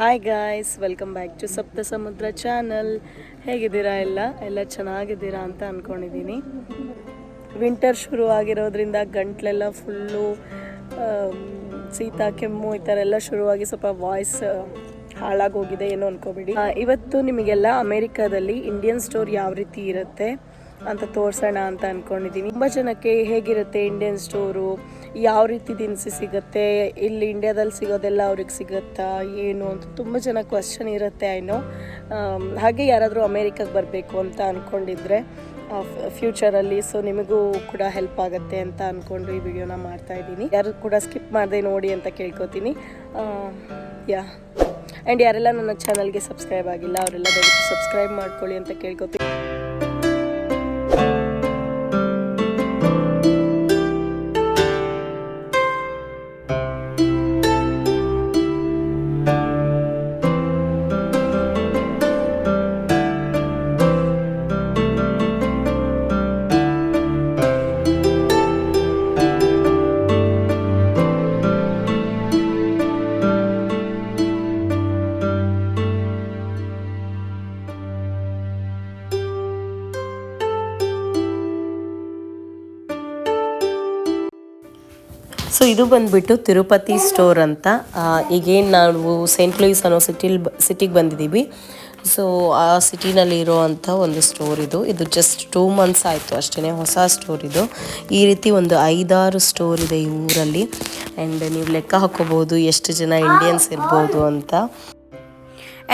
Hi guys, welcome back to Sapta Samudra channel. ಹೇಗಿದ್ದೀರಾ? ಎಲ್ಲ ಚೆನ್ನಾಗಿದ್ದೀರಾ ಅಂತ ಅಂದ್ಕೊಂಡಿದ್ದೀನಿ. ವಿಂಟರ್ ಶುರು ಆಗಿರೋದ್ರಿಂದ ಗಂಟ್ಲೆಲ್ಲ ಫುಲ್ಲು ಶೀತ ಕೆಮ್ಮು ಈ ಥರ ಎಲ್ಲ ಶುರುವಾಗಿ ಸ್ವಲ್ಪ ವಾಯ್ಸ್ ಹಾಳಾಗೋಗಿದೆ, ಏನೋ ಅನ್ಕೋಬೇಡಿ. ಇವತ್ತು ನಿಮಗೆಲ್ಲ ಅಮೇರಿಕಾದಲ್ಲಿ ಇಂಡಿಯನ್ ಸ್ಟೋರ್ ಯಾವ ರೀತಿ ಇರುತ್ತೆ ಅಂತ ತೋರಿಸೋಣ ಅಂತ ಅಂದ್ಕೊಂಡಿದ್ದೀನಿ. ತುಂಬ ಜನಕ್ಕೆ ಹೇಗಿರುತ್ತೆ ಇಂಡಿಯನ್ ಸ್ಟೋರು, ಯಾವ ರೀತಿ ದಿನಸಿ ಸಿಗುತ್ತೆ, ಇಲ್ಲಿ ಇಂಡಿಯಾದಲ್ಲಿ ಸಿಗೋದೆಲ್ಲ ಅವ್ರಿಗೆ ಸಿಗುತ್ತಾ ಏನು ಅಂತ ತುಂಬ ಜನ ಕ್ವಶನ್ ಇರುತ್ತೆ. ಹಾಗೆ ಯಾರಾದರೂ ಅಮೇರಿಕಾಗೆ ಬರಬೇಕು ಅಂತ ಅಂದ್ಕೊಂಡಿದ್ರೆ ಫ್ಯೂಚರಲ್ಲಿ, ಸೊ ನಿಮಗೂ ಕೂಡ ಹೆಲ್ಪ್ ಆಗುತ್ತೆ ಅಂತ ಅಂದ್ಕೊಂಡು ಈ ವಿಡಿಯೋನ ಮಾಡ್ತಾಯಿದ್ದೀನಿ. ಯಾರು ಕೂಡ ಸ್ಕಿಪ್ ಮಾಡದೆ ನೋಡಿ ಅಂತ ಕೇಳ್ಕೊತೀನಿ. ಆ್ಯಂಡ್ ಯಾರೆಲ್ಲ ನನ್ನ ಚಾನಲ್ಗೆ ಸಬ್ಸ್ಕ್ರೈಬ್ ಆಗಿಲ್ಲ ಅವರೆಲ್ಲ ದಯವಿಟ್ಟು ಸಬ್ಸ್ಕ್ರೈಬ್ ಮಾಡ್ಕೊಳ್ಳಿ ಅಂತ ಕೇಳ್ಕೊತೀನಿ. ಸೊ ಇದು ಬಂದುಬಿಟ್ಟು ತಿರುಪತಿ ಸ್ಟೋರ್ ಅಂತ. ಈಗೇನು ನಾವು ಸೇಂಟ್ ಲೂಯಿಸ್ ಅನ್ನೋ ಸಿಟಿಗೆ ಬಂದಿದ್ದೀವಿ. ಸೊ ಆ ಸಿಟಿನಲ್ಲಿ ಇರೋವಂಥ ಒಂದು ಸ್ಟೋರ್ ಇದು ಜಸ್ಟ್ 2 months ಆಯಿತು ಅಷ್ಟೇ, ಹೊಸ ಸ್ಟೋರ್ ಇದು. ಈ ರೀತಿ ಒಂದು 5-6 ಸ್ಟೋರ್ ಇದೆ ಈ ಊರಲ್ಲಿ. ಆ್ಯಂಡ್ ನೀವು ಲೆಕ್ಕ ಹಾಕೋಬೋದು ಎಷ್ಟು ಜನ ಇಂಡಿಯನ್ಸ್ ಇರ್ಬೋದು ಅಂತ.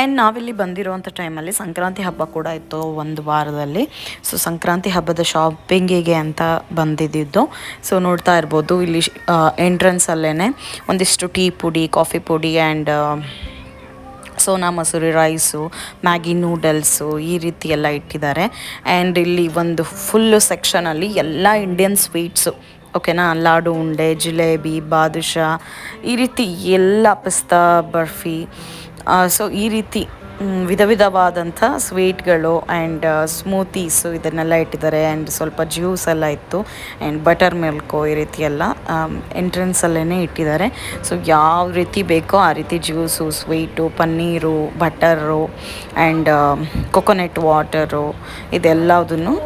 ಆ್ಯಂಡ್ ನಾವಿಲ್ಲಿ ಬಂದಿರೋವಂಥ ಟೈಮಲ್ಲಿ ಸಂಕ್ರಾಂತಿ ಹಬ್ಬ ಕೂಡ ಇತ್ತು ಒಂದು ವಾರದಲ್ಲಿ. ಸೊ ಸಂಕ್ರಾಂತಿ ಹಬ್ಬದ ಶಾಪಿಂಗಿಗೆ ಅಂತ ಬಂದಿದ್ದು. ಸೊ ನೋಡ್ತಾ ಇರ್ಬೋದು ಇಲ್ಲಿ ಎಂಟ್ರೆನ್ಸಲ್ಲೇ ಒಂದಿಷ್ಟು ಟೀ ಪುಡಿ, ಕಾಫಿ ಪುಡಿ and Sona Masuri rice, Maggi noodles ಈ ರೀತಿ ಎಲ್ಲ ಇಟ್ಟಿದ್ದಾರೆ. ಆ್ಯಂಡ್ ಇಲ್ಲಿ ಒಂದು ಫುಲ್ಲು ಸೆಕ್ಷನಲ್ಲಿ ಎಲ್ಲ ಇಂಡಿಯನ್ ಸ್ವೀಟ್ಸು, ಓಕೆನಾ, ಲಾಡು ಉಂಡೆ, ಜಿಲೇಬಿ, ಬಾದುಷಾ ಈ ರೀತಿ ಎಲ್ಲ, ಪಿಸ್ತಾ ಬರ್ಫಿ, ಸೊ ಈ ರೀತಿ ವಿಧ ವಿಧವಾದಂಥ ಸ್ವೀಟ್ಗಳು ಆ್ಯಂಡ್ ಸ್ಮೂತೀಸು ಇದನ್ನೆಲ್ಲ ಇಟ್ಟಿದ್ದಾರೆ. ಆ್ಯಂಡ್ ಸ್ವಲ್ಪ ಜ್ಯೂಸ್ ಎಲ್ಲ ಇತ್ತು ಆ್ಯಂಡ್ ಬಟರ್ ಮಿಲ್ಕು ಈ ರೀತಿ ಎಲ್ಲ ಎಂಟ್ರೆನ್ಸಲ್ಲೇ ಇಟ್ಟಿದ್ದಾರೆ. ಸೊ ಯಾವ ರೀತಿ ಬೇಕೋ ಆ ರೀತಿ juice, sweet, paneer, butter and coconut water ಇದೆಲ್ಲದನ್ನು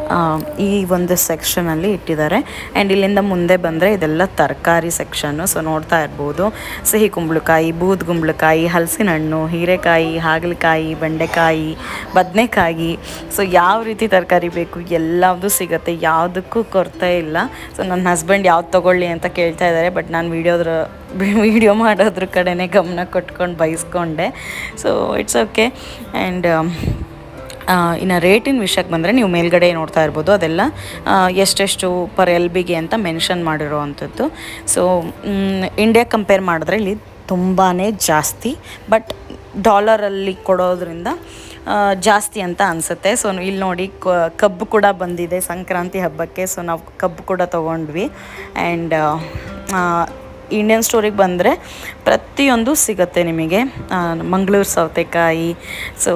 ಈ ಒಂದು ಸೆಕ್ಷನಲ್ಲಿ ಇಟ್ಟಿದ್ದಾರೆ. ಆ್ಯಂಡ್ ಇಲ್ಲಿಂದ ಮುಂದೆ ಬಂದರೆ ಇದೆಲ್ಲ ತರಕಾರಿ ಸೆಕ್ಷನ್ನು. ಸೊ ನೋಡ್ತಾ ಇರ್ಬೋದು ಸಿಹಿ ಕುಂಬಳಕಾಯಿ, ಬೂದ್ ಕುಂಬಳಕಾಯಿ, ಹಲಸಿನ ಹಣ್ಣು, ಹೀರೆಕಾಯಿ, ಹಾಗಲಕಾಯಿ, ಬೆಂಡೆಕಾಯಿ, ಬದನೆಕಾಯಿ, ಸೊ ಯಾವ ರೀತಿ ತರಕಾರಿ ಬೇಕು ಎಲ್ಲದೂ ಸಿಗುತ್ತೆ, ಯಾವುದಕ್ಕೂ ಕೊರತೆ ಇಲ್ಲ. ಸೊ ನನ್ನ ಹಸ್ಬೆಂಡ್ ಯಾವ್ದು ತೊಗೊಳ್ಳಿ ಅಂತ ಕೇಳ್ತಾ ಇದ್ದಾರೆ, ಬಟ್ ನಾನು ವಿಡಿಯೋ ಮಾಡೋದ್ರ ಕಡೆನೇ ಗಮನ ಕೊಟ್ಕೊಂಡು ಬಯಸ್ಕೊಂಡೆ. So it's okay. ಆ್ಯಂಡ್ ಇನ್ನು ರೇಟಿನ ವಿಷಯಕ್ಕೆ ಬಂದರೆ ನೀವು ಮೇಲ್ಗಡೆ ನೋಡ್ತಾ ಇರ್ಬೋದು, ಅದೆಲ್ಲ ಎಷ್ಟೆಷ್ಟು ಪರ್ LBಗೆ ಅಂತ ಮೆನ್ಷನ್ ಮಾಡಿರೋ ಅಂಥದ್ದು. ಸೊ ಇಂಡಿಯಾ ಕಂಪೇರ್ ಮಾಡಿದ್ರೆ ಇಲ್ಲಿ ತುಂಬಾ ಜಾಸ್ತಿ, ಬಟ್ ಡಾಲರಲ್ಲಿ ಕೊಡೋದ್ರಿಂದ ಜಾಸ್ತಿ ಅಂತ ಅನಿಸುತ್ತೆ. ಸೊ ಇಲ್ಲಿ ನೋಡಿ ಕಬ್ಬು ಕೂಡ ಬಂದಿದೆ ಸಂಕ್ರಾಂತಿ ಹಬ್ಬಕ್ಕೆ. ಸೊ ನಾವು ಕಬ್ಬು ಕೂಡ ತೊಗೊಂಡ್ವಿ. ಆ್ಯಂಡ್ ಇಂಡಿಯನ್ ಸ್ಟೋರಿಗೆ ಬಂದರೆ ಪ್ರತಿಯೊಂದು ಸಿಗುತ್ತೆ ನಿಮಗೆ. ಮಂಗಳೂರು ಸೌತೆಕಾಯಿ, ಸೊ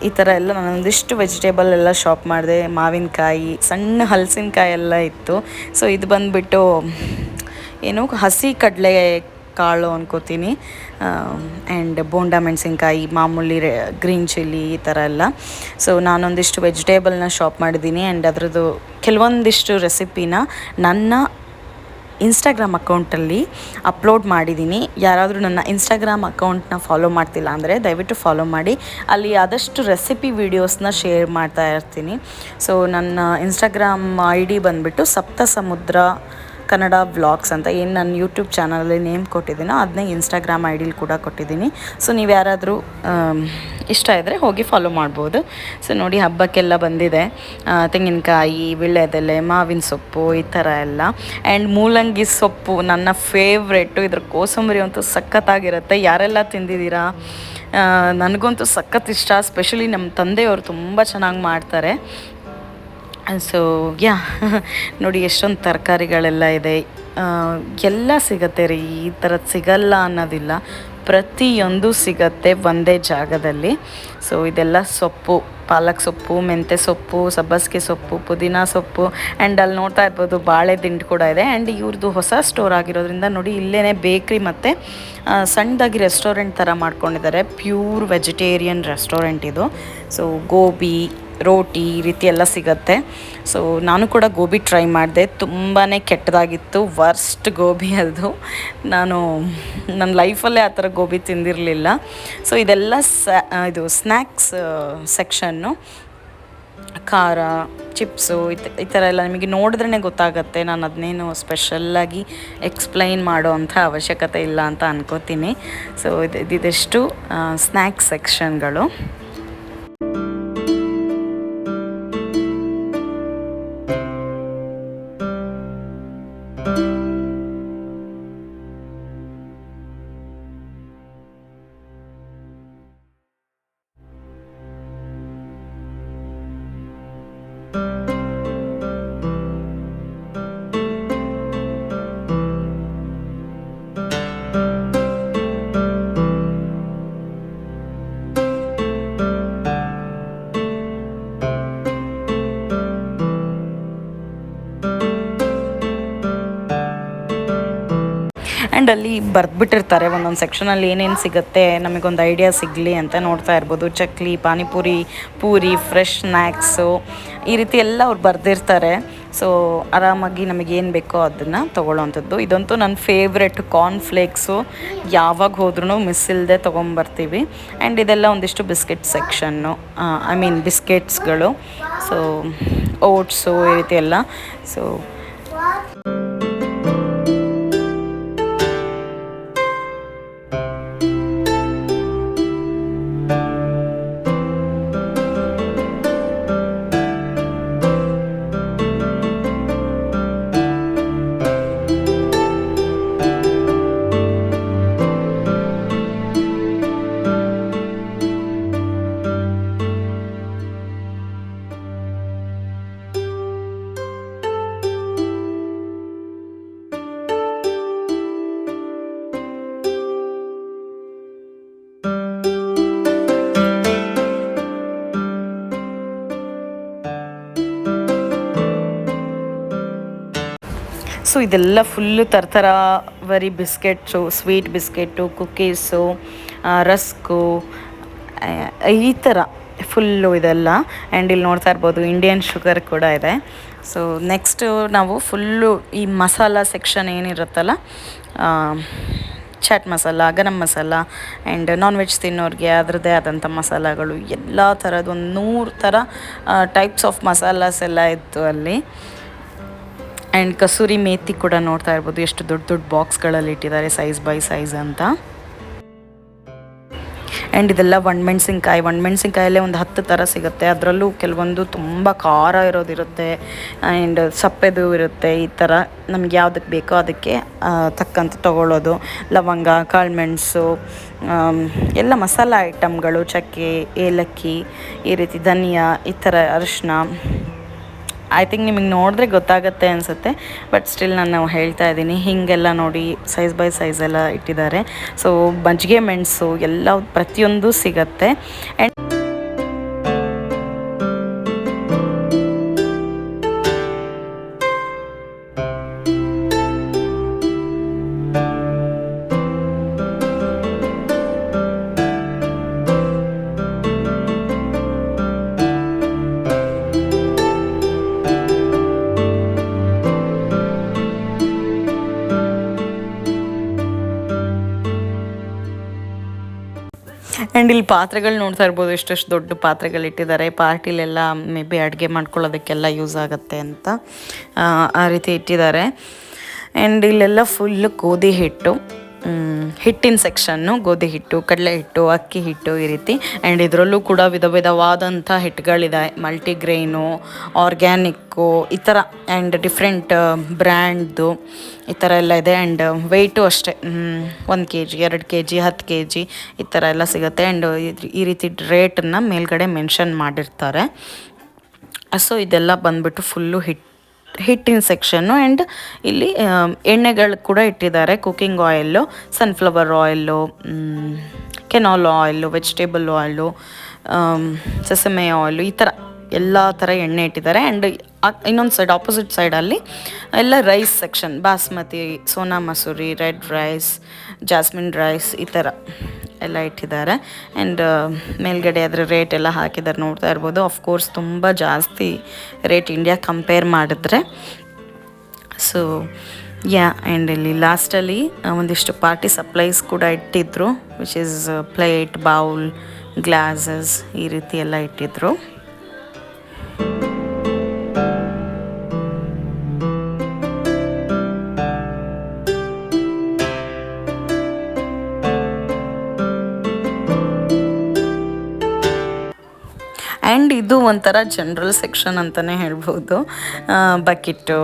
ಈ ಥರ ಎಲ್ಲ ನಾನೊಂದಿಷ್ಟು ವೆಜಿಟೇಬಲ್ ಎಲ್ಲ ಶಾಪ್ ಮಾಡಿದೆ. ಮಾವಿನಕಾಯಿ, ಸಣ್ಣ ಹಲಸಿನಕಾಯಿ ಎಲ್ಲ ಇತ್ತು. ಸೊ ಇದು ಬಂದುಬಿಟ್ಟು ಏನು ಹಸಿ ಕಡಲೆ ಕಾಳು ಅನ್ಕೋತೀನಿ. ಆ್ಯಂಡ್ ಬೋಂಡಾ ಮೆಣಸಿನ್ಕಾಯಿ, ಮಾಮೂಲಿ ಗ್ರೀನ್ ಚಿಲ್ಲಿ ಈ ಥರ ಎಲ್ಲ. ಸೊ ನಾನೊಂದಿಷ್ಟು ವೆಜಿಟೇಬಲ್ನ ಶಾಪ್ ಮಾಡಿದ್ದೀನಿ. ಆ್ಯಂಡ್ ಅದರದ್ದು ಕೆಲವೊಂದಿಷ್ಟು ರೆಸಿಪಿನ ನನ್ನ ಇನ್ಸ್ಟಾಗ್ರಾಮ್ ಅಕೌಂಟಲ್ಲಿ ಅಪ್ಲೋಡ್ ಮಾಡಿದ್ದೀನಿ. ಯಾರಾದರೂ ನನ್ನ ಇನ್ಸ್ಟಾಗ್ರಾಮ್ ಅಕೌಂಟ್ನ ಫಾಲೋ ಮಾಡ್ತಿಲ್ಲ ಅಂದರೆ ದಯವಿಟ್ಟು ಫಾಲೋ ಮಾಡಿ. ಅಲ್ಲಿ ಆದಷ್ಟು ರೆಸಿಪಿ ವೀಡಿಯೋಸ್ನ ಶೇರ್ ಮಾಡ್ತಾ ಇರ್ತೀನಿ. ಸೊ ನನ್ನ ಇನ್ಸ್ಟಾಗ್ರಾಮ್ ID ಬಂದುಬಿಟ್ಟು ಸಪ್ತ ಸಮುದ್ರ ಕನ್ನಡ ವ್ಲಾಗ್ಸ್ ಅಂತ, ಏನು ನಾನು ಯೂಟ್ಯೂಬ್ ಚಾನಲಲ್ಲಿ ನೇಮ್ ಕೊಟ್ಟಿದ್ದೀನೋ ಅದನ್ನೇ ಇನ್ಸ್ಟಾಗ್ರಾಮ್ ID ಕೂಡ ಕೊಟ್ಟಿದ್ದೀನಿ. ಸೊ ನೀವು ಯಾರಾದರೂ ಇಷ್ಟ ಇದ್ದರೆ ಹೋಗಿ ಫಾಲೋ ಮಾಡ್ಬೋದು. ಸೊ ನೋಡಿ ಹಬ್ಬಕ್ಕೆಲ್ಲ ಬಂದಿದೆ ತೆಂಗಿನಕಾಯಿ, ವೀಳ್ಯದೆಲೆ, ಮಾವಿನ ಸೊಪ್ಪು ಈ ಥರ ಎಲ್ಲ. ಆ್ಯಂಡ್ ಮೂಲಂಗಿ ಸೊಪ್ಪು ನನ್ನ ಫೇವ್ರೇಟು. ಇದ್ರ ಕೋಸಂಬರಿ ಅಂತೂ ಸಖತ್ತಾಗಿರುತ್ತೆ. ಯಾರೆಲ್ಲ ತಿಂದಿದ್ದೀರಾ? ನನಗಂತೂ ಸಖತ್ ಇಷ್ಟ. ಸ್ಪೆಷಲಿ ನಮ್ಮ ತಂದೆಯವರು ತುಂಬ ಚೆನ್ನಾಗಿ ಮಾಡ್ತಾರೆ. ಸೊ ನೋಡಿ ಎಷ್ಟೊಂದು ತರಕಾರಿಗಳೆಲ್ಲ ಇದೆ. ಎಲ್ಲ ಸಿಗುತ್ತೆ ರೀ, ಈ ಥರದ್ದು ಸಿಗಲ್ಲ ಅನ್ನೋದಿಲ್ಲ. ಪ್ರತಿಯೊಂದು ಸಿಗತ್ತೆ ಒಂದೇ ಜಾಗದಲ್ಲಿ. ಸೊ ಇದೆಲ್ಲ ಸೊಪ್ಪು, ಪಾಲಕ್ ಸೊಪ್ಪು, ಮೆಂತ್ಯ ಸೊಪ್ಪು, ಸಬ್ಬಸಿಗೆ ಸೊಪ್ಪು, ಪುದೀನ ಸೊಪ್ಪು, ಆ್ಯಂಡ್ ಅಲ್ಲಿ ನೋಡ್ತಾ ಇರ್ಬೋದು ಬಾಳೆ ದಿಂಡು ಕೂಡ ಇದೆ. ಆ್ಯಂಡ್ ಇವ್ರದ್ದು ಹೊಸ ಸ್ಟೋರ್ ಆಗಿರೋದ್ರಿಂದ ನೋಡಿ ಇಲ್ಲೇ ಬೇಕ್ರಿ ಮತ್ತು ಸಣ್ಣದಾಗಿ ರೆಸ್ಟೋರೆಂಟ್ ಥರ ಮಾಡ್ಕೊಂಡಿದ್ದಾರೆ. ಪ್ಯೂರ್ ವೆಜಿಟೇರಿಯನ್ ರೆಸ್ಟೋರೆಂಟ್ ಇದು. ಸೊ ಗೋಬಿ, ರೋಟಿ ಈ ರೀತಿ ಎಲ್ಲ ಸಿಗತ್ತೆ. ಸೊ ನಾನು ಕೂಡ ಗೋಬಿ ಟ್ರೈ ಮಾಡಿದೆ, ತುಂಬಾ ಕೆಟ್ಟದಾಗಿತ್ತು. ವರ್ಸ್ಟ್ ಗೋಬಿ ಅದು. ನಾನು ನನ್ನ ಲೈಫಲ್ಲೇ ಆ ಥರ ಗೋಬಿ ತಿಂದಿರಲಿಲ್ಲ. ಸೊ ಇದೆಲ್ಲ ಇದು ಸ್ನ್ಯಾಕ್ಸ್ ಸೆಕ್ಷನ್ನು. ಖಾರ, ಚಿಪ್ಸು ಈ ಥರ ಎಲ್ಲ ನಿಮಗೆ ನೋಡಿದ್ರೇ ಗೊತ್ತಾಗುತ್ತೆ. ನಾನು ಅದನ್ನೇನು ಸ್ಪೆಷಲ್ಲಾಗಿ ಎಕ್ಸ್ಪ್ಲೈನ್ ಮಾಡೋ ಅಂಥ ಅವಶ್ಯಕತೆ ಇಲ್ಲ ಅಂತ ಅನ್ಕೋತೀನಿ. ಸೊ ಇದಿಷ್ಟು ಸ್ನ್ಯಾಕ್ಸ್ ಸೆಕ್ಷನ್ಗಳು. ಆ್ಯಂಡ್ ಅಲ್ಲಿ ಬರೆದ್ಬಿಟ್ಟಿರ್ತಾರೆ ಒಂದೊಂದು ಸೆಕ್ಷನಲ್ಲಿ ಏನೇನು ಸಿಗುತ್ತೆ, ನಮಗೊಂದು ಐಡಿಯಾ ಸಿಗಲಿ ಅಂತ. ನೋಡ್ತಾ ಇರ್ಬೋದು ಚಕ್ಲಿ, ಪಾನಿಪುರಿ, ಪೂರಿ, ಫ್ರೆಶ್ ಸ್ನ್ಯಾಕ್ಸು ಈ ರೀತಿ ಎಲ್ಲ ಅವ್ರು ಬರೆದಿರ್ತಾರೆ. ಸೊ ಆರಾಮಾಗಿ ನಮಗೇನು ಬೇಕೋ ಅದನ್ನು ತೊಗೊಳ್ಳೋವಂಥದ್ದು. ಇದಂತೂ ನನ್ನ ಫೇವ್ರೆಟ್, ಕಾರ್ನ್ಫ್ಲೇಕ್ಸು ಯಾವಾಗ ಹೋದ್ರೂ ಮಿಸ್ ಇಲ್ಲದೆ ತೊಗೊಂಬರ್ತೀವಿ. ಆ್ಯಂಡ್ ಇದೆಲ್ಲ ಒಂದಿಷ್ಟು ಬಿಸ್ಕೆಟ್ ಸೆಕ್ಷನ್ನು, ಐ ಮೀನ್ ಬಿಸ್ಕೆಟ್ಸ್ಗಳು. ಸೊ ಓಟ್ಸು ಈ ರೀತಿ ಎಲ್ಲ. ಸೊ ಸೊ ಇದೆಲ್ಲ ಫುಲ್ಲು ತರತರಾವರಿ biscuits, sweet biscuit, cookies, rusk, ಈ ಥರ ಫುಲ್ಲು ಇದೆಲ್ಲ. ಆ್ಯಂಡ್ ಇಲ್ಲಿ ನೋಡ್ತಾ ಇರ್ಬೋದು ಇಂಡಿಯನ್ ಶುಗರ್ ಕೂಡ ಇದೆ. ಸೊ ನೆಕ್ಸ್ಟು ನಾವು ಫುಲ್ಲು ಈ ಮಸಾಲ ಸೆಕ್ಷನ್ ಏನಿರುತ್ತಲ್ಲ, chaat masala, garam masala, and non veg ತಿನ್ನೋರಿಗೆ ಅದರದ್ದೇ ಆದಂಥ ಮಸಾಲಗಳು, ಎಲ್ಲ ಥರದ್ದು ಒಂದು 100 ಥರ ಟೈಪ್ಸ್ ಆಫ್ ಮಸಾಲಾಸ್ ಎಲ್ಲ ಇತ್ತು ಅಲ್ಲಿ. ಆ್ಯಂಡ್ ಕಸೂರಿ ಮೇಥಿ ಕೂಡ ನೋಡ್ತಾ ಇರ್ಬೋದು ಎಷ್ಟು ದೊಡ್ಡ ದೊಡ್ಡ ಬಾಕ್ಸ್ಗಳಲ್ಲಿ ಇಟ್ಟಿದ್ದಾರೆ, ಸೈಜ್ ಬೈ ಸೈಜ್ ಅಂತ. ಆ್ಯಂಡ್ ಇದೆಲ್ಲ ಒಣಮೆಣ್ಸಿನ್ಕಾಯಲ್ಲೇ ಒಂದು 10 ಥರ ಸಿಗುತ್ತೆ. ಅದರಲ್ಲೂ ಕೆಲವೊಂದು ತುಂಬ ಖಾರ ಇರೋದಿರುತ್ತೆ, ಆ್ಯಂಡ್ ಸಪ್ಪೆದು ಇರುತ್ತೆ. ಈ ಥರ ನಮ್ಗೆ ಯಾವುದಕ್ಕೆ ಬೇಕೋ ಅದಕ್ಕೆ ತಕ್ಕಂತ ತೊಗೊಳ್ಳೋದು. ಲವಂಗ, ಕಾಳುಮೆಣಸು, ಎಲ್ಲ ಮಸಾಲ ಐಟಮ್ಗಳು, ಚಕ್ಕೆ, ಏಲಕ್ಕಿ, ಈ ರೀತಿ ಧನಿಯಾ, ಈ ಥರ ಅರಿಶಿನ. ಐ ಥಿಂಕ್ ನಿಮಗೆ ನೋಡಿದ್ರೆ ಗೊತ್ತಾಗುತ್ತೆ ಅನಿಸುತ್ತೆ, ಬಟ್ ಸ್ಟಿಲ್ ನಾನು ಹೇಳ್ತಾ ಇದ್ದೀನಿ. ಹೀಗೆಲ್ಲ ನೋಡಿ ಸೈಜ್ ಬೈ ಸೈಜ್ ಎಲ್ಲ ಇಟ್ಟಿದ್ದಾರೆ. ಸೊ ಮಜ್ಜಿಗೆ ಮೆಣಸು ಎಲ್ಲ ಪ್ರತಿಯೊಂದು ಸಿಗತ್ತೆ. ಆ್ಯಂಡ್ ಆ್ಯಂಡ್ ಇಲ್ಲಿ ಪಾತ್ರೆಗಳು ನೋಡ್ತಾ ಇರ್ಬೋದು, ಎಷ್ಟೆಷ್ಟು ದೊಡ್ಡ ಪಾತ್ರೆಗಳು ಇಟ್ಟಿದ್ದಾರೆ. ಪಾರ್ಟಿಲೆಲ್ಲ ಮೇ ಬಿ ಅಡುಗೆ ಮಾಡ್ಕೊಳ್ಳೋದಕ್ಕೆಲ್ಲ ಯೂಸ್ ಆಗುತ್ತೆ ಅಂತ ಆ ರೀತಿ ಇಟ್ಟಿದ್ದಾರೆ. ಆ್ಯಂಡ್ ಇಲ್ಲೆಲ್ಲ ಫುಲ್ಲು ಗೋಧಿ ಹಿಟ್ಟು, ಹಿಟ್ಟಿನ ಸೆಕ್ಷನ್ನು, ಗೋಧಿ ಹಿಟ್ಟು, ಕಡಲೆ ಹಿಟ್ಟು, ಅಕ್ಕಿ ಹಿಟ್ಟು, ಈ ರೀತಿ. ಆ್ಯಂಡ್ ಇದರಲ್ಲೂ ಕೂಡ ವಿಧ ವಿಧವಾದಂಥ ಹಿಟ್ಟುಗಳಿದೆ, ಮಲ್ಟಿಗ್ರೈನು, ಆರ್ಗ್ಯಾನಿಕ್ಕು, ಈ ಥರ. ಆ್ಯಂಡ್ ಡಿಫ್ರೆಂಟ್ ಬ್ರ್ಯಾಂಡ್ದು ಈ ಥರ ಎಲ್ಲ ಇದೆ. ಆ್ಯಂಡ್ ವೆಯ್ಟು ಅಷ್ಟೇ, 1 kg, 2 kg, 10 kg ಈ ಥರ ಎಲ್ಲ ಸಿಗುತ್ತೆ. ಆ್ಯಂಡ್ ಈ ರೀತಿ ರೇಟನ್ನು ಮೇಲ್ಗಡೆ ಮೆನ್ಷನ್ ಮಾಡಿರ್ತಾರೆ. ಸೊ ಇದೆಲ್ಲ ಬಂದ್ಬಿಟ್ಟು ಫುಲ್ಲು ಹಿಟ್ಟಿನ ಸೆಕ್ಷನ್ನು. ಆ್ಯಂಡ್ ಇಲ್ಲಿ ಎಣ್ಣೆಗಳು ಕೂಡ ಇಟ್ಟಿದ್ದಾರೆ. Cooking oil, sunflower oil, canola oil, vegetable oil, sesame oil, ಈ ಥರ ಎಲ್ಲ ಥರ ಎಣ್ಣೆ ಇಟ್ಟಿದ್ದಾರೆ. ಆ್ಯಂಡ್ ಇನ್ನೊಂದು ಸೈಡ್ ಆಪೋಸಿಟ್ ಸೈಡಲ್ಲಿ ಎಲ್ಲ rice section, basmati, Sona Masoori, red rice, jasmine rice, ಈ ಥರ ಎಲ್ಲ ಇಟ್ಟಿದ್ದಾರೆ. ಆ್ಯಂಡ್ ಮೇಲ್ಗಡೆ ಅದರ ರೇಟ್ ಎಲ್ಲ ಹಾಕಿದ್ದಾರೆ, ನೋಡ್ತಾ ಇರ್ಬೋದು. ಆಫ್ಕೋರ್ಸ್ ತುಂಬ ಜಾಸ್ತಿ ರೇಟ್ ಇಂಡಿಯಾ ಕಂಪೇರ್ ಮಾಡಿದ್ರೆ. ಸೊ ಆ್ಯಂಡ್ ಇಲ್ಲಿ ಲಾಸ್ಟಲ್ಲಿ ಒಂದಿಷ್ಟು ಪಾರ್ಟಿ ಸಪ್ಲೈಸ್ ಕೂಡ ಇಟ್ಟಿದ್ರು, which is plate, bowl, glasses, ಈ ರೀತಿ ಎಲ್ಲ ಇಟ್ಟಿದ್ರು. ಆ್ಯಂಡ್ ಇದು ಒಂಥರ ಜನರಲ್ ಸೆಕ್ಷನ್ ಅಂತಲೇ ಹೇಳ್ಬೋದು. ಬಕೆಟು,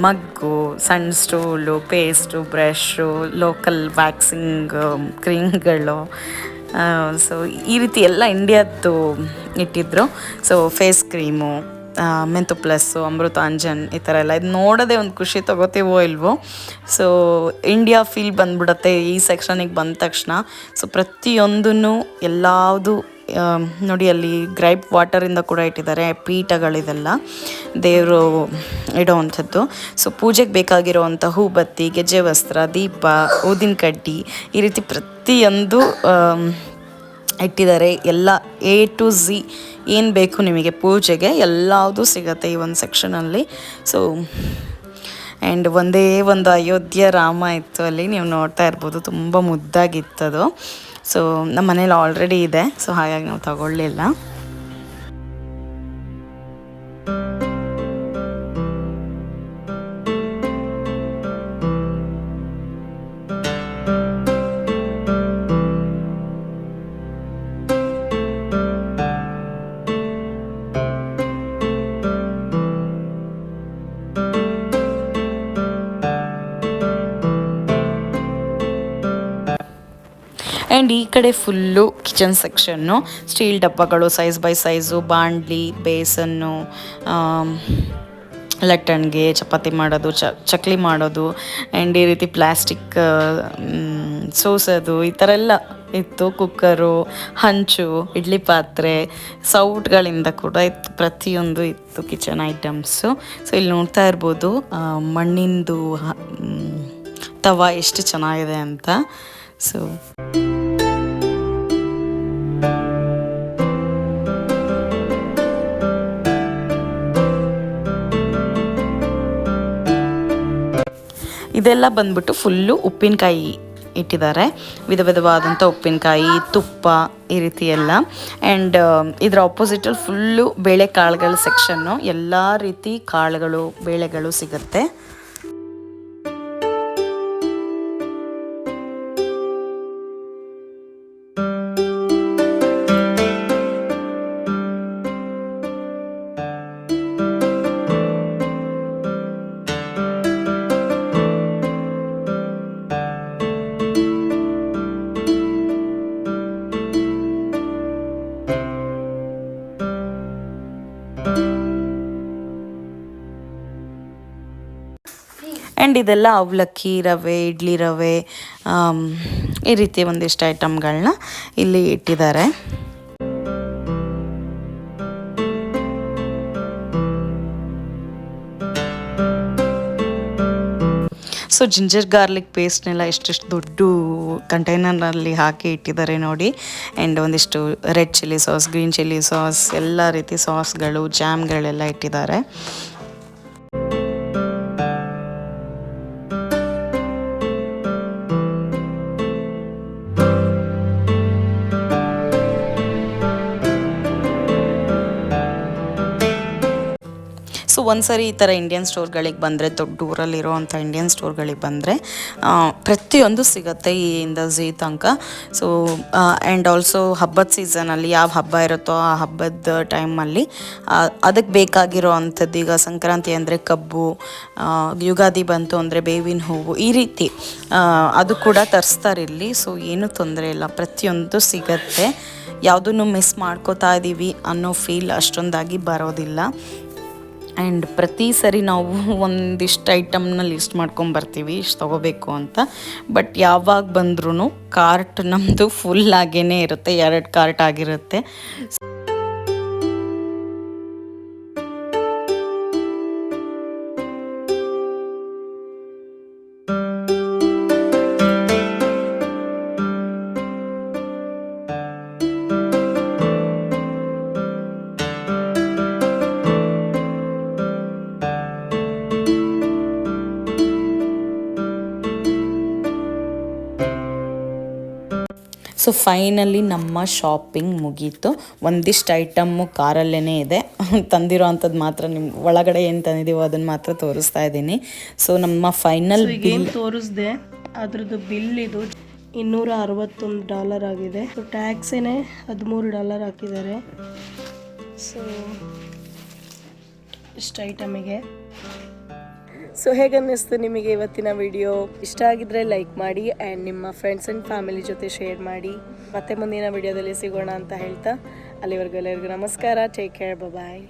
ಮಗ್ಗು, ಸಣ್ಣ stool, paste, brush, local waxing ಕ್ರೀಮ್ಗಳು, ಸೊ ಈ ರೀತಿ ಎಲ್ಲ ಇಂಡಿಯಾದ್ದು ಇಟ್ಟಿದ್ರು. So face cream, Mentho Plus, Amrutanjan, ಈ ಥರ ಎಲ್ಲ. ಇದು ನೋಡೋದೇ ಒಂದು ಖುಷಿ, ತೊಗೋತೀವೋ ಇಲ್ವೋ. ಸೊ ಇಂಡಿಯಾ ಫೀಲ್ ಬಂದ್ಬಿಡುತ್ತೆ ಈ ಸೆಕ್ಷನಿಗೆ ಬಂದ ತಕ್ಷಣ. ಸೊ ಪ್ರತಿಯೊಂದೂ ಎಲ್ಲಾವುದು ನೋಡಿ, ಅಲ್ಲಿ ಗ್ರೈಪ್ ವಾಟರಿಂದ ಕೂಡ ಇಟ್ಟಿದ್ದಾರೆ. ಪೀಠಗಳಿದೆಲ್ಲ ದೇವರು ಇಡೋವಂಥದ್ದು. ಸೊ ಪೂಜೆಗೆ ಬೇಕಾಗಿರೋವಂಥ ಹೂಬತ್ತಿ, ಗೆಜ್ಜೆ ವಸ್ತ್ರ, ದೀಪ, ಊದಿನ ಕಡ್ಡಿ, ಈ ರೀತಿ ಪ್ರತಿಯೊಂದು ಇಟ್ಟಿದ್ದಾರೆ. ಎಲ್ಲ A to Z ಏನು ಬೇಕು ನಿಮಗೆ ಪೂಜೆಗೆ ಎಲ್ಲದೂ ಸಿಗುತ್ತೆ ಈ ಒಂದು ಸೆಕ್ಷನಲ್ಲಿ. ಸೊ ಆ್ಯಂಡ್ ಒಂದೇ ಒಂದು ಅಯೋಧ್ಯೆ ರಾಮ ಇತ್ತು ಅಲ್ಲಿ, ನೀವು ನೋಡ್ತಾ ಇರ್ಬೋದು. ತುಂಬ ಮುದ್ದಾಗಿತ್ತದು. ಸೊ ನಮ್ಮ ಮನೇಲಿ ಆಲ್ರೆಡಿ ಇದೆ, ಸೊ ಹಾಗಾಗಿ ನಾವು ತಗೊಳ್ಳಿಲ್ಲ. ಆ್ಯಂಡ್ ಈ ಕಡೆ ಫುಲ್ಲು ಕಿಚನ್ ಸೆಕ್ಷನ್ನು, ಸ್ಟೀಲ್ ಡಬ್ಬಗಳು ಸೈಜ್ ಬೈ ಸೈಜು, ಬಾಣಲಿ, ಬೇಸನ್ನು, ಲಟ್ಟಣಿಗೆ, ಚಪಾತಿ ಮಾಡೋದು, ಚಕ್ಲಿ ಮಾಡೋದು, ಆ್ಯಂಡ್ ಈ ರೀತಿ ಪ್ಲ್ಯಾಸ್ಟಿಕ್ ಸೋಸೋದು, ಈ ಥರ ಎಲ್ಲ ಇತ್ತು. ಕುಕ್ಕರು, ಹಂಚು, ಇಡ್ಲಿ ಪಾತ್ರೆ, ಸೌಟ್ಗಳಿಂದ ಕೂಡ ಇತ್ತು, ಪ್ರತಿಯೊಂದು ಇತ್ತು ಕಿಚನ್ ಐಟಮ್ಸು. ಸೊ ಇಲ್ಲಿ ನೋಡ್ತಾ ಇರ್ಬೋದು ಮಣ್ಣಿಂದು ತವ ಎಷ್ಟು ಚೆನ್ನಾಗಿದೆ ಅಂತ. ಸೊ ಇದೆಲ್ಲ ಬಂದ್ಬಿಟ್ಟು ಫುಲ್ಲು ಉಪ್ಪಿನಕಾಯಿ ಇಟ್ಟಿದ್ದಾರೆ. ವಿಧ ವಿಧವಾದಂಥ ಉಪ್ಪಿನಕಾಯಿ, ತುಪ್ಪ, ಈ ರೀತಿ ಎಲ್ಲ. ಆ್ಯಂಡ್ ಇದರ ಆಪೋಸಿಟಲ್ಲಿ ಫುಲ್ಲು ಬೇಳೆಕಾಳುಗಳ ಸೆಕ್ಷನ್ನು, ಎಲ್ಲ ರೀತಿ ಕಾಳುಗಳು, ಬೇಳೆಗಳು ಸಿಗುತ್ತೆ. ಆ್ಯಂಡ್ ಇದೆಲ್ಲ ಅವಲಕ್ಕಿ ರವೆ, ಇಡ್ಲಿ ರವೆ, ಈ ರೀತಿ ಒಂದಿಷ್ಟು ಐಟಮ್ಗಳನ್ನ ಇಲ್ಲಿ ಇಟ್ಟಿದ್ದಾರೆ. ಸೊ ಜಿಂಜರ್ ಗಾರ್ಲಿಕ್ ಪೇಸ್ಟ್ನೆಲ್ಲ ಎಷ್ಟೆಷ್ಟು ದೊಡ್ಡ ಕಂಟೈನರ್ನಲ್ಲಿ ಹಾಕಿ ಇಟ್ಟಿದ್ದಾರೆ ನೋಡಿ. ಆ್ಯಂಡ್ ಒಂದಿಷ್ಟು red chilli sauce, green chilli sauce, ಎಲ್ಲ ರೀತಿ ಸಾಸ್ಗಳು, ಜಾಮ್ಗಳೆಲ್ಲ ಇಟ್ಟಿದ್ದಾರೆ. ಸೊ ಒಂದ್ಸರಿ ಈ ಥರ ಇಂಡಿಯನ್ ಸ್ಟೋರ್ಗಳಿಗೆ ಬಂದರೆ, ದೊಡ್ಡ ಊರಲ್ಲಿರೋವಂಥ ಇಂಡಿಯನ್ ಸ್ಟೋರ್ಗಳಿಗೆ ಬಂದರೆ ಪ್ರತಿಯೊಂದು ಸಿಗುತ್ತೆ ಈ ಇಂದ ಝೀ ತನಕ. ಸೊ ಆ್ಯಂಡ್ ಆಲ್ಸೋ ಹಬ್ಬದ ಸೀಸನಲ್ಲಿ ಯಾವ ಹಬ್ಬ ಇರುತ್ತೋ ಆ ಹಬ್ಬದ ಟೈಮಲ್ಲಿ ಅದಕ್ಕೆ ಬೇಕಾಗಿರೋ ಅಂಥದ್ದು, ಈಗ ಸಂಕ್ರಾಂತಿ ಅಂದರೆ ಕಬ್ಬು, ಯುಗಾದಿ ಬಂತು ಅಂದರೆ ಬೇವಿನ ಹೂವು, ಈ ರೀತಿ ಅದು ಕೂಡ ತರಿಸ್ತಾರೆ ಇಲ್ಲಿ. ಸೊ ಏನೂ ತೊಂದರೆ ಇಲ್ಲ, ಪ್ರತಿಯೊಂದು ಸಿಗತ್ತೆ. ಯಾವುದನ್ನು ಮಿಸ್ ಮಾಡ್ಕೋತಾ ಇದ್ದೀವಿ ಅನ್ನೋ ಫೀಲ್ ಅಷ್ಟೊಂದಾಗಿ ಬರೋದಿಲ್ಲ. ಆ್ಯಂಡ್ ಪ್ರತಿ ಸರಿ ನಾವು ಒಂದಿಷ್ಟು ಐಟಮ್ನ ಲಿಸ್ಟ್ ಮಾಡ್ಕೊಂಬರ್ತೀವಿ ಇಷ್ಟು ತೊಗೋಬೇಕು ಅಂತ. ಬಟ್ ಯಾವಾಗ ಬಂದ್ರೂ ಕಾರ್ಟ್ ನಮ್ಮದು ಫುಲ್ ಆಗೇ ಇರುತ್ತೆ, 2 ಕಾರ್ಟ್ ಆಗಿರುತ್ತೆ. ಸೊ ಫೈನಲಿ ನಮ್ಮ ಶಾಪಿಂಗ್ ಮುಗೀತು. ಒಂದಿಷ್ಟು ಐಟಮ್ಮು ಕಾರಲ್ಲೇ ಇದೆ, ತಂದಿರೋ ಅಂಥದ್ದು ಮಾತ್ರ ನಿಮ್ಮ ಒಳಗಡೆ ಏನು ತಂದಿದ್ದೀವೋ ಅದನ್ನು ಮಾತ್ರ ತೋರಿಸ್ತಾ ಇದ್ದೀನಿ. ಸೊ ನಮ್ಮ ಫೈನಲ್ ಏನು ತೋರಿಸ್ದೆ ಅದ್ರದ್ದು ಬಿಲ್ ಇದು $261 ಆಗಿದೆ. ಸೊ ಟ್ಯಾಕ್ಸೇನೆ $13 ಹಾಕಿದ್ದಾರೆ. ಸೊ ಇಷ್ಟು ಐಟಮಿಗೆ. ಸೊ ಹೇಗನ್ನಿಸ್ತು ನಿಮಗೆ ಇವತ್ತಿನ ವಿಡಿಯೋ? ಇಷ್ಟ ಆಗಿದ್ರೆ ಲೈಕ್ ಮಾಡಿ ಆ್ಯಂಡ್ ನಿಮ್ಮ ಫ್ರೆಂಡ್ಸ್ ಆ್ಯಂಡ್ ಫ್ಯಾಮಿಲಿ ಜೊತೆ ಶೇರ್ ಮಾಡಿ. ಮತ್ತೆ ಮುಂದಿನ ವಿಡಿಯೋದಲ್ಲಿ ಸಿಗೋಣ ಅಂತ ಹೇಳ್ತಾ ಅಲ್ಲಿವರೆಗೂ ಎಲ್ಲರಿಗೂ ನಮಸ್ಕಾರ. ಟೇಕ್ ಕೇರ್, ಬಾಯ್.